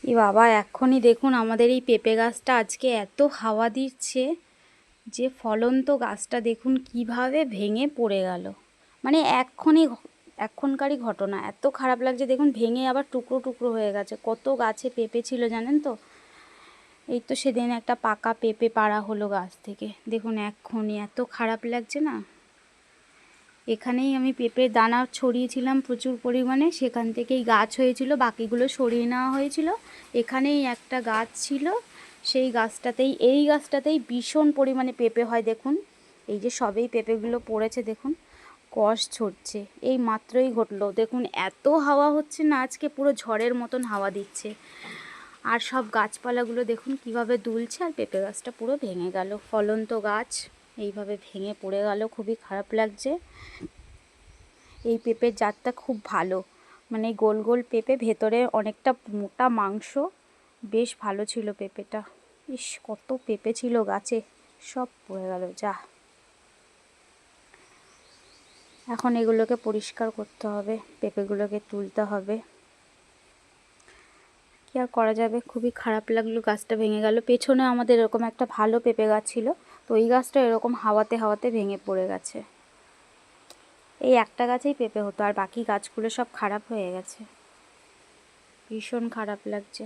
এ বাবা, এক্ষুনি দেখুন আমাদের এই পেঁপে গাছটা আজকে এত হাওয়া দিচ্ছে যে ফলন্ত গাছটা দেখুন কিভাবে ভেঙে পড়ে গেল। মানে এখনকারই ঘটনা, এত খারাপ লাগছে দেখুন, ভেঙে আবার টুকরো টুকরো হয়ে গেছে। কত গাছে পেঁপে ছিল জানেন তো। এই তো সেদিন একটা পাকা পেঁপে পাড়া হলো গাছ থেকে, দেখুন এক্ষুনি এত খারাপ লাগছে না। এখানেই আমি পেঁপের দানা ছড়িয়েছিলাম প্রচুর পরিমাণে, সেখান থেকেই গাছ হয়েছিল, বাকিগুলো সরিয়ে নেওয়া হয়েছিল। এখানেই একটা গাছ ছিল, সেই গাছটাতেই, এই গাছটাতেই ভীষণ পরিমাণে পেঁপে হয় দেখুন। এই যে সবেই পেঁপেগুলো পড়েছে দেখুন, কষ ছড়ছে, এই মাত্রই ঘটলো দেখুন। এত হাওয়া হচ্ছে না আজকে, পুরো ঝড়ের মতন হাওয়া দিচ্ছে। আর সব গাছপালাগুলো দেখুন কিভাবে দুলছে, আর পেঁপে গাছটা পুরো ভেঙে গেল। ফলন্ত গাছ এইভাবে ভেঙে পড়ে গেল, খুবই খারাপ লাগছে। এই পেঁপের জাতটা খুব ভালো, মানে গোল গোল পেঁপে, ভেতরে অনেকটা মোটা মাংস, বেশ ভালো ছিল পেঁপেটা। ইস, কত পেঁপে ছিল গাছে, সব পড়ে গেল যা। এখন এগুলোকে পরিষ্কার করতে হবে, পেঁপেগুলোকে তুলতে হবে। কি আর করা যাবে, খুবই খারাপ লাগলো, গাছটা ভেঙে গেল। পেছনে আমাদের এরকম একটা ভালো পেঁপে গাছ ছিল, তো ওই গাছটা এরকম হাওয়াতে হাওয়াতে ভেঙে পড়ে গেছে। এই একটা গাছেই পেঁপে হতো, আর বাকি গাছগুলো সব খারাপ হয়ে গেছে। ভীষণ খারাপ লাগছে।